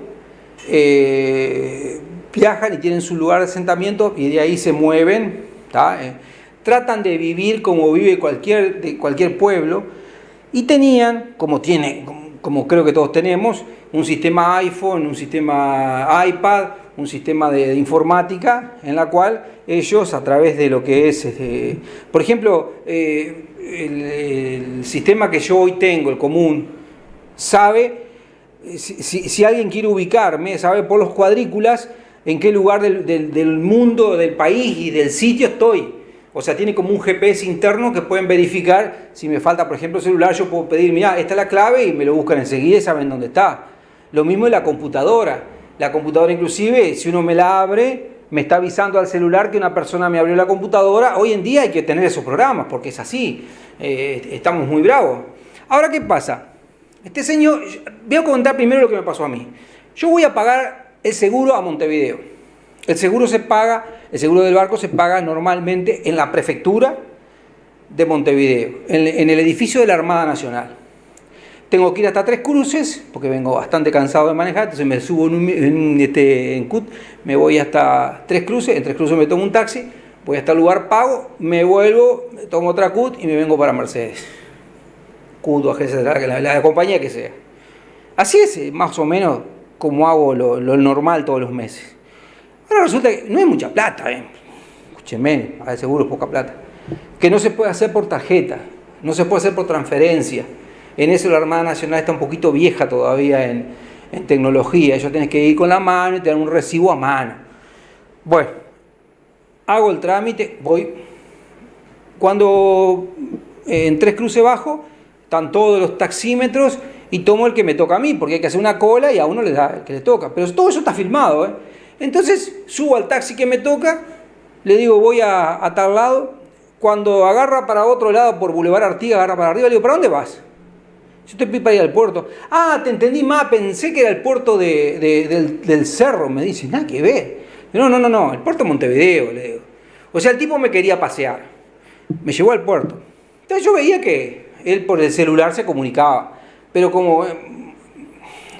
Viajan y tienen su lugar de asentamiento y de ahí se mueven. Tratan de vivir como vive cualquier pueblo. Y tenían, como creo que todos tenemos, un sistema iPhone, un sistema iPad, un sistema de informática en la cual ellos, a través de lo que es, por ejemplo, el sistema que yo hoy tengo, el común, sabe, si alguien quiere ubicarme, sabe por los cuadrículas en qué lugar del mundo, del país y del sitio estoy. O sea, tiene como un GPS interno que pueden verificar. Si me falta, por ejemplo, celular, yo puedo pedir, mira, esta es la clave, y me lo buscan enseguida y saben dónde está. Lo mismo en la computadora. La computadora, inclusive, si uno me la abre, me está avisando al celular que una persona me abrió la computadora. Hoy en día hay que tener esos programas, porque es así. Estamos muy bravos. Ahora, ¿qué pasa? Este señor, voy a contar primero lo que me pasó a mí. Yo voy a pagar el seguro a Montevideo. El seguro del barco se paga normalmente en la prefectura de Montevideo, en el edificio de la Armada Nacional. Tengo que ir hasta Tres Cruces, porque vengo bastante cansado de manejar, entonces me subo en CUT, me voy hasta Tres Cruces, en Tres Cruces me tomo un taxi, voy hasta el lugar, pago, me vuelvo, tomo otra CUT y me vengo para Mercedes. CUT o agencia, la compañía que sea. Así es más o menos como hago lo normal todos los meses. Ahora resulta que no es mucha plata, escúcheme, a ver, seguro es poca plata. Que no se puede hacer por tarjeta, no se puede hacer por transferencia. En eso la Armada Nacional está un poquito vieja todavía en tecnología. Ellos tienen que ir con la mano y tener un recibo a mano. Bueno, hago el trámite, voy. Cuando en Tres Cruces bajo, están todos los taxímetros y tomo el que me toca a mí, porque hay que hacer una cola y a uno le da el que le toca. Pero todo eso está filmado, Entonces subo al taxi que me toca, le digo voy a tal lado. Cuando agarra para otro lado por Boulevard Artigas, agarra para arriba, le digo, ¿para dónde vas? Yo te pido para ir al puerto. Ah, te entendí más, pensé que era el puerto del Cerro, me dice, nada que ver. No, el puerto de Montevideo, le digo. O sea, el tipo me quería pasear, me llevó al puerto. Entonces yo veía que él por el celular se comunicaba, pero como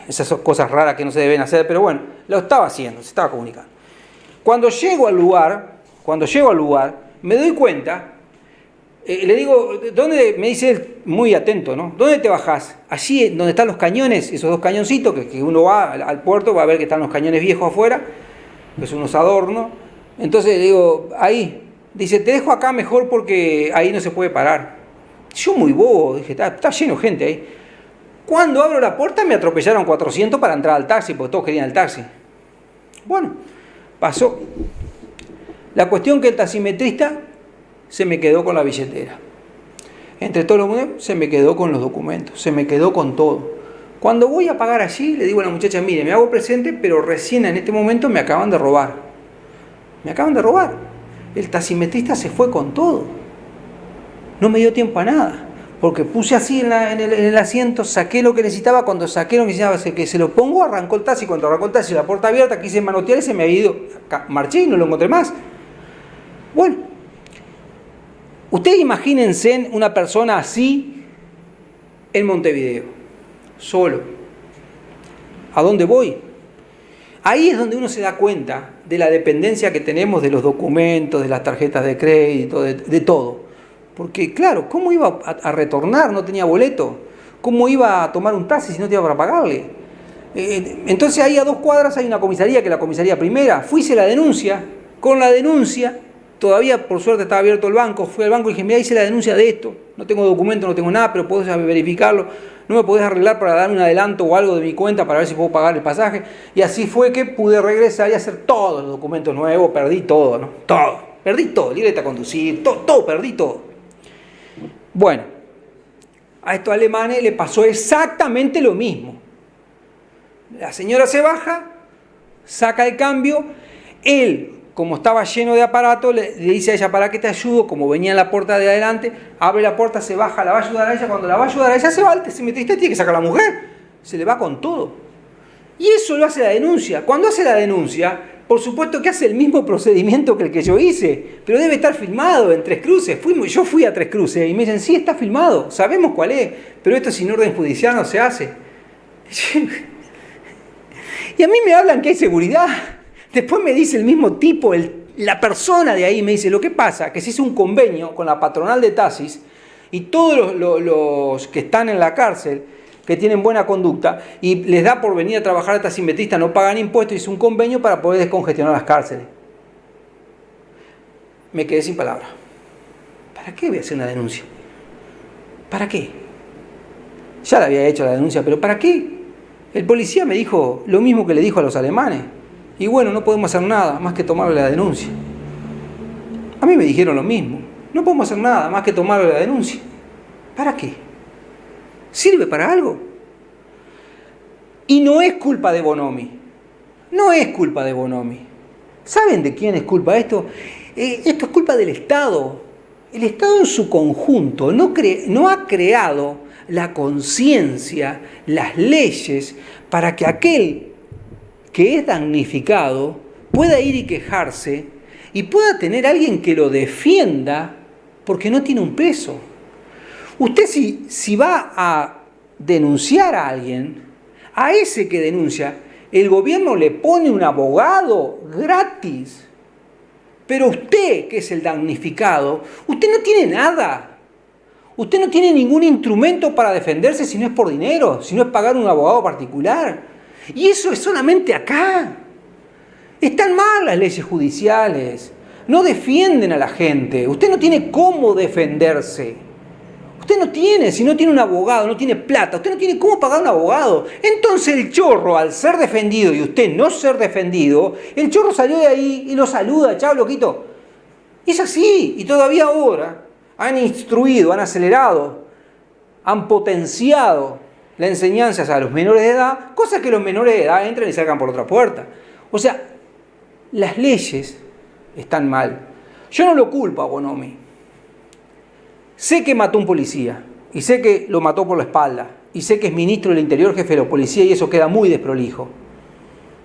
esas son cosas raras que no se deben hacer, pero bueno, lo estaba haciendo, se estaba comunicando. Cuando llego al lugar, me doy cuenta, le digo, ¿dónde? Me dice él, muy atento, ¿no? ¿Dónde te bajás? Allí donde están los cañones, esos dos cañoncitos, que uno va al puerto, va a ver que están los cañones viejos afuera, que son unos adornos. Entonces le digo, ahí, dice, te dejo acá mejor porque ahí no se puede parar. Yo muy bobo, dije, está lleno de gente ahí. Cuando abro la puerta me atropellaron 400 para entrar al taxi, porque todos querían el taxi. Bueno, pasó. La cuestión que el taximetrista se me quedó con la billetera. Entre todos los mundos, se me quedó con los documentos, se me quedó con todo. Cuando voy a pagar allí, le digo a la muchacha, mire, me hago presente, pero recién en este momento me acaban de robar. Me acaban de robar. El taximetrista se fue con todo. No me dio tiempo a nada. Porque puse así en el asiento, saqué lo que necesitaba, cuando saqué lo que necesitaba, que se lo pongo, arrancó el taxi, cuando arrancó el taxi, la puerta abierta, quise manotear y se me había ido, marché y no lo encontré más. Bueno, ustedes imagínense una persona así en Montevideo, solo. ¿A dónde voy? Ahí es donde uno se da cuenta de la dependencia que tenemos de los documentos, de las tarjetas de crédito, de todo. Porque claro, ¿cómo iba a retornar? No tenía boleto. ¿Cómo iba a tomar un taxi si no tenía para pagarle? Entonces ahí a 2 cuadras hay una comisaría, que es la comisaría primera. Hice la denuncia. Con la denuncia, todavía por suerte estaba abierto el banco. Fui al banco y dije, mira, hice la denuncia de esto. No tengo documento, no tengo nada, pero podés verificarlo. No me podés arreglar para darme un adelanto o algo de mi cuenta para ver si puedo pagar el pasaje. Y así fue que pude regresar y hacer todos los documentos nuevos. Perdí todo, ¿no? Todo. Perdí todo. Libreta a conducir, todo, perdí todo. Bueno, a estos alemanes le pasó exactamente lo mismo. La señora se baja, saca el cambio, él, como estaba lleno de aparato, le dice a ella, ¿para qué te ayudo? Como venía en la puerta de adelante, abre la puerta, se baja, la va a ayudar a ella, cuando la va a ayudar a ella se va, el taximetrista tiene que sacar a la mujer, se le va con todo. Y eso lo hace la denuncia. Cuando hace la denuncia, por supuesto que hace el mismo procedimiento que el que yo hice, pero debe estar filmado en Tres Cruces. Yo fui a Tres Cruces y me dicen, sí, está filmado, sabemos cuál es, pero esto sin orden judicial no se hace. Y a mí me hablan que hay seguridad. Después me dice el mismo tipo, la persona de ahí me dice, lo que pasa que se hizo un convenio con la patronal de taxis y todos los que están en la cárcel, que tienen buena conducta y les da por venir a trabajar a taximetristas, no pagan impuestos y es un convenio para poder descongestionar las cárceles. Me quedé sin palabras. ¿Para qué voy a hacer una denuncia? ¿Para qué? Ya la había hecho la denuncia, pero ¿para qué? El policía me dijo lo mismo que le dijo a los alemanes. Y bueno, no podemos hacer nada más que tomarle la denuncia. A mí me dijeron lo mismo. No podemos hacer nada más que tomarle la denuncia. ¿Para qué? ¿Sirve para algo? Y no es culpa de Bonomi. No es culpa de Bonomi. ¿Saben de quién es culpa esto? Esto es culpa del Estado. El Estado en su conjunto no ha creado la conciencia, las leyes, para que aquel que es damnificado pueda ir y quejarse y pueda tener alguien que lo defienda porque no tiene un peso. Usted si va a denunciar a alguien, a ese que denuncia, el gobierno le pone un abogado gratis. Pero usted, que es el damnificado, usted no tiene nada. Usted no tiene ningún instrumento para defenderse si no es por dinero, si no es pagar un abogado particular. Y eso es solamente acá. Están mal las leyes judiciales. No defienden a la gente. Usted no tiene cómo defenderse. Usted no tiene, si no tiene un abogado, no tiene plata, usted no tiene cómo pagar un abogado. Entonces el chorro, al ser defendido y usted no ser defendido, el chorro salió de ahí y lo saluda, chao loquito. Es así, y todavía ahora han instruido, han acelerado, han potenciado la enseñanza a los menores de edad, cosas que los menores de edad entran y salgan por otra puerta. O sea, las leyes están mal. Yo no lo culpo a Bonomi. Sé que mató a un policía, y sé que lo mató por la espalda, y sé que es ministro del Interior, jefe de la policía, y eso queda muy desprolijo.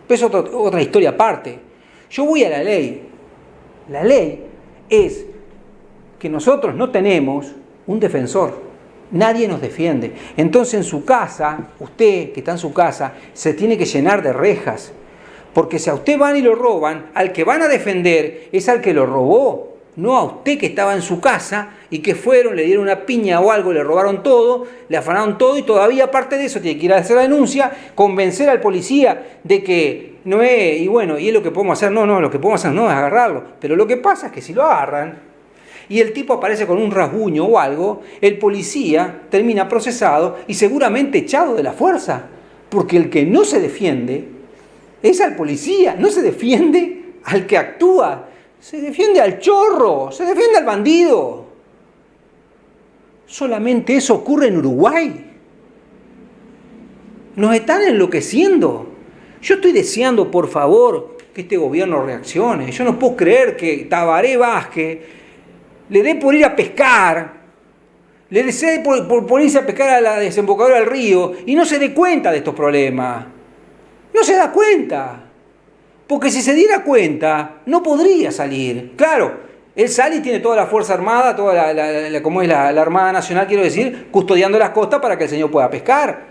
Pero es otra historia aparte. Yo voy a la ley. La ley es que nosotros no tenemos un defensor. Nadie nos defiende. Entonces en su casa, usted que está en su casa, se tiene que llenar de rejas. Porque si a usted van y lo roban, al que van a defender es al que lo robó. No a usted que estaba en su casa y que fueron, le dieron una piña o algo, le robaron todo, le afanaron todo y todavía aparte de eso tiene que ir a hacer la denuncia, convencer al policía de que no es, y bueno, y es lo que podemos hacer, no, lo que podemos hacer no es agarrarlo, pero lo que pasa es que si lo agarran y el tipo aparece con un rasguño o algo, el policía termina procesado y seguramente echado de la fuerza, porque el que no se defiende es al policía, no se defiende al que actúa. Se defiende al chorro, se defiende al bandido. Solamente eso ocurre en Uruguay. Nos están enloqueciendo. Yo estoy deseando, por favor, que este gobierno reaccione. Yo no puedo creer que Tabaré Vázquez le dé por ir a pescar, le dé por irse a pescar a la desembocadura del río y no se dé cuenta de estos problemas. No se da cuenta. Porque si se diera cuenta, no podría salir. Claro, él sale y tiene toda la Fuerza Armada, toda como es la Armada Nacional, quiero decir, custodiando las costas para que el señor pueda pescar.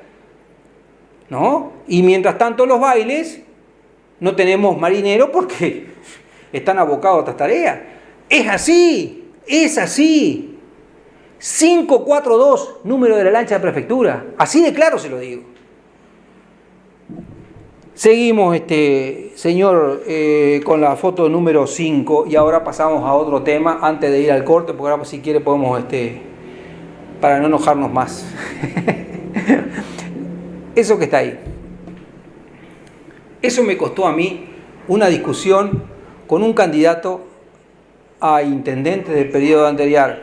¿No? Y mientras tanto los bailes, no tenemos marineros porque están abocados a otras tareas. Es así, es así. 542, número de la lancha de prefectura. Así de claro se lo digo. Seguimos, señor, con la foto número 5 y ahora pasamos a otro tema antes de ir al corte, porque ahora si quiere podemos, para no enojarnos más. Eso que está ahí. Eso me costó a mí una discusión con un candidato a intendente del periodo anterior.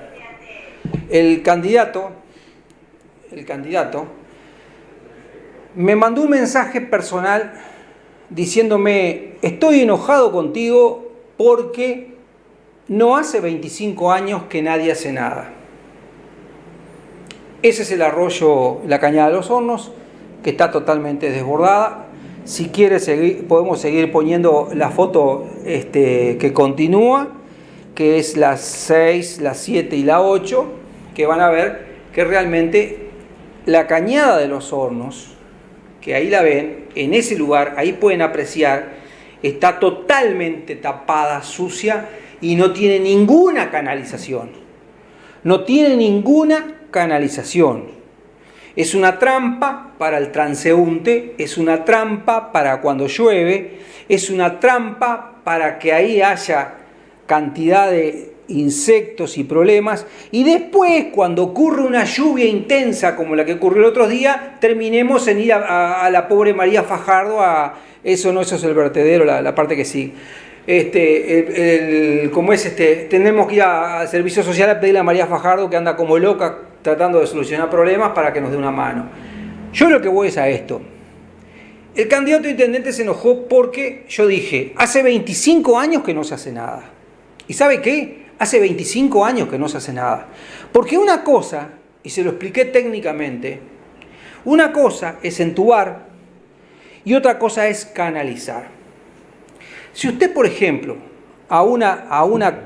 El candidato me mandó un mensaje personal diciéndome: estoy enojado contigo porque no hace 25 años que nadie hace nada. Ese es el arroyo, la Cañada de los Hornos, que está totalmente desbordada. Si quiere seguir, podemos seguir poniendo la foto que continúa, que es las 6, las 7 y la 8, que van a ver que realmente la Cañada de los Hornos, que ahí la ven, en ese lugar, ahí pueden apreciar, está totalmente tapada, sucia y no tiene ninguna canalización. No tiene ninguna canalización. Es una trampa para el transeúnte, es una trampa para cuando llueve, es una trampa para que ahí haya cantidad de insectos y problemas, y después cuando ocurre una lluvia intensa como la que ocurrió el otro día, terminemos en ir a la pobre María Fajardo eso es el vertedero, la parte que sigue. Tenemos que ir al servicio social a pedirle a María Fajardo, que anda como loca tratando de solucionar problemas, para que nos dé una mano. Yo lo que voy es a esto. El candidato a intendente se enojó porque yo dije, hace 25 años que no se hace nada. ¿Y sabe qué? Hace 25 años que no se hace nada. Porque una cosa, y se lo expliqué técnicamente, una cosa es entubar y otra cosa es canalizar. Si usted, por ejemplo, a una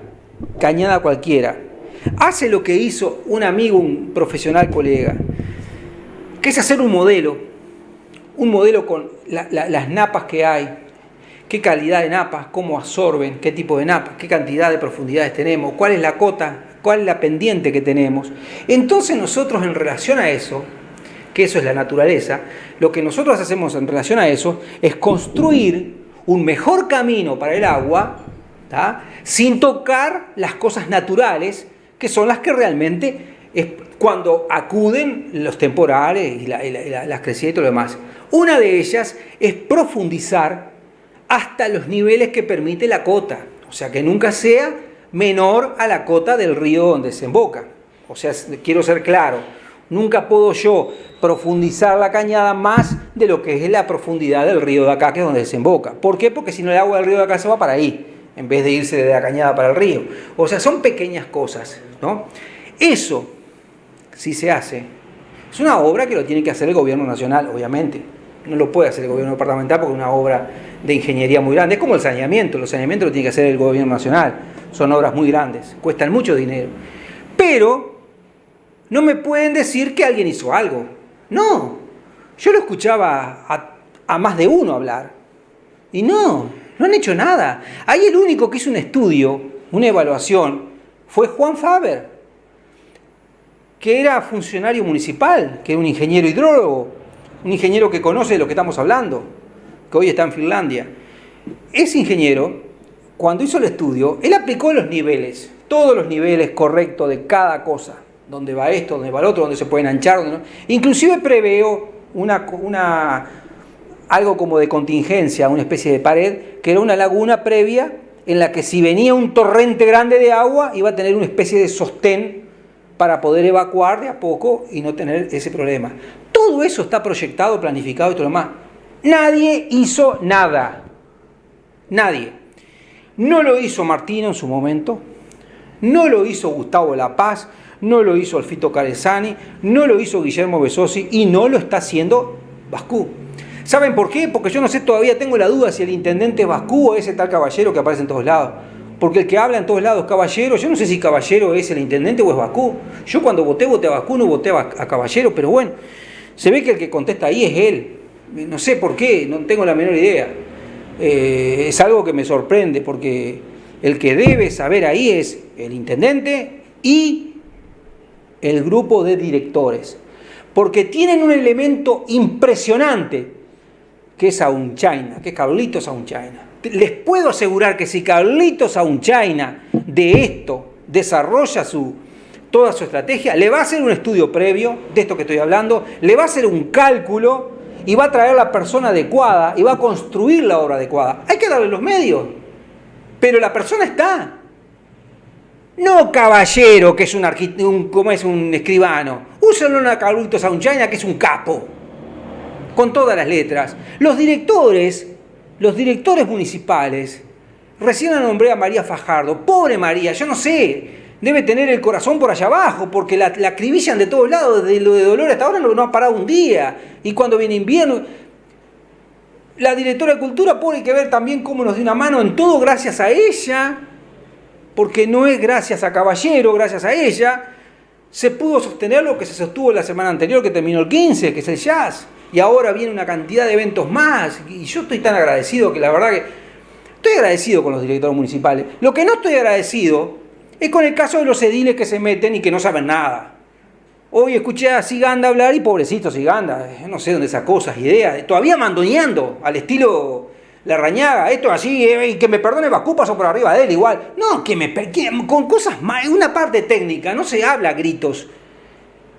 cañada cualquiera, hace lo que hizo un amigo, un profesional colega, que es hacer un modelo con las napas que hay, qué calidad de napas, cómo absorben, qué tipo de napas, qué cantidad de profundidades tenemos, cuál es la cota, cuál es la pendiente que tenemos. Entonces nosotros, en relación a eso, que eso es la naturaleza, lo que nosotros hacemos en relación a eso es construir un mejor camino para el agua, ¿tá?, sin tocar las cosas naturales, que son las que realmente es cuando acuden los temporales y las crecidas y todo lo demás. Una de ellas es profundizar hasta los niveles que permite la cota, o sea, que nunca sea menor a la cota del río donde desemboca. O sea, quiero ser claro, nunca puedo yo profundizar la cañada más de lo que es la profundidad del río de acá, que es donde desemboca. ¿Por qué? Porque si no, el agua del río de acá se va para ahí, en vez de irse de la cañada para el río. O sea, son pequeñas cosas, ¿no? Eso, si se hace, es una obra que lo tiene que hacer el gobierno nacional, obviamente. No lo puede hacer el gobierno departamental porque es una obra de ingeniería muy grande. Es como el saneamiento lo tiene que hacer el gobierno nacional. Son obras muy grandes, cuestan mucho dinero. Pero no me pueden decir que alguien hizo algo. No, yo lo escuchaba a más de uno hablar. Y no han hecho nada. Ahí el único que hizo un estudio, una evaluación, fue Juan Faber, que era funcionario municipal, que era un ingeniero hidrólogo, un ingeniero que conoce de lo que estamos hablando, que hoy está en Finlandia. Ese ingeniero, cuando hizo el estudio, él aplicó los niveles, todos los niveles correctos de cada cosa, dónde va esto, dónde va el otro, dónde se pueden anchar, dónde no. Inclusive preveó algo como de contingencia, una especie de pared, que era una laguna previa en la que si venía un torrente grande de agua, iba a tener una especie de sostén para poder evacuar de a poco y no tener ese problema. Todo eso está proyectado, planificado y todo lo demás. Nadie hizo nada. Nadie. No lo hizo Martino en su momento, no lo hizo Gustavo La Paz, no lo hizo Alfito Carezani, no lo hizo Guillermo Besosi y no lo está haciendo Bascú. ¿Saben por qué? Porque yo no sé, todavía tengo la duda si el intendente es Bascú o ese tal Caballero que aparece en todos lados. Porque el que habla en todos lados, Caballero, yo no sé si Caballero es el intendente o es Bascú. Yo cuando voté a Bascú, no voté a Caballero, pero bueno, se ve que el que contesta ahí es él. No sé por qué, no tengo la menor idea. Es algo que me sorprende, porque el que debe saber ahí es el intendente y el grupo de directores. Porque tienen un elemento impresionante, que es Aunchaina, que es Carlitos Aunchaina. Les puedo asegurar que si Carlitos Aunchaina de esto desarrolla toda su estrategia, le va a hacer un estudio previo de esto que estoy hablando, le va a hacer un cálculo y va a traer la persona adecuada y va a construir la obra adecuada. Hay que darle los medios, pero la persona está. No Caballero, que es un escribano. Úsenlo a Carlitos Aunchaina, que es un capo, con todas las letras. Los directores municipales, recién la nombré a María Fajardo. Pobre María, yo no sé, debe tener el corazón por allá abajo, porque la acribillan de todos lados, desde lo de Dolores hasta ahora no ha parado un día. Y cuando viene invierno, la directora de Cultura, pobre, hay que ver también cómo nos dio una mano en todo gracias a ella, porque no es gracias a Caballero, gracias a ella, se pudo sostener lo que se sostuvo la semana anterior, que terminó el 15, que es el jazz. Y ahora viene una cantidad de eventos más, y yo estoy tan agradecido que la verdad que estoy agradecido con los directores municipales. Lo que no estoy agradecido es con el caso de los ediles que se meten y que no saben nada. Hoy escuché a Siganda hablar y pobrecito Siganda, no sé dónde sacó esas ideas, todavía mandoneando al estilo Larrañaga, esto así, que me perdone Bakú, pasó por arriba de él igual. No, con cosas más, una parte técnica, no se habla a gritos.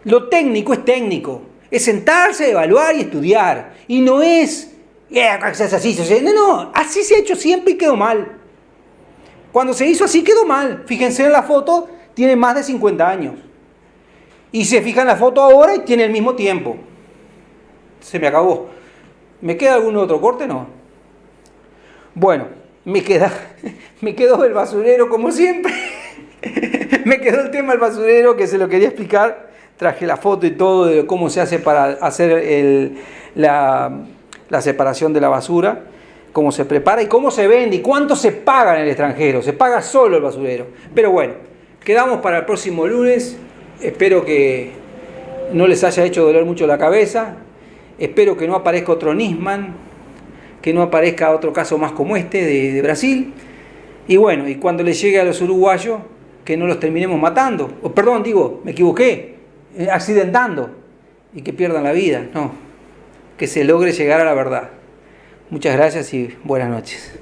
Lo técnico es técnico, es sentarse, evaluar y estudiar. Y no es así, no, así se ha hecho siempre y quedó mal. Cuando se hizo así quedó mal. Fíjense en la foto, tiene más de 50 años. Y se fijan en la foto ahora y tiene el mismo tiempo. Se me acabó. ¿Me queda algún otro corte? No. Bueno, me quedó el basurero como siempre. Me quedó el tema del basurero que se lo quería explicar. Traje la foto y todo de cómo se hace para hacer la separación de la basura, cómo se prepara y cómo se vende y cuánto se paga en el extranjero. Se paga solo el basurero. Pero bueno, quedamos para el próximo lunes. Espero que no les haya hecho doler mucho la cabeza. Espero que no aparezca otro Nisman, que no aparezca otro caso más como este de Brasil. Y bueno, y cuando les llegue a los uruguayos, que no los terminemos matando. Me equivoqué, accidentando. Y que pierdan la vida. No, que se logre llegar a la verdad. Muchas gracias y buenas noches.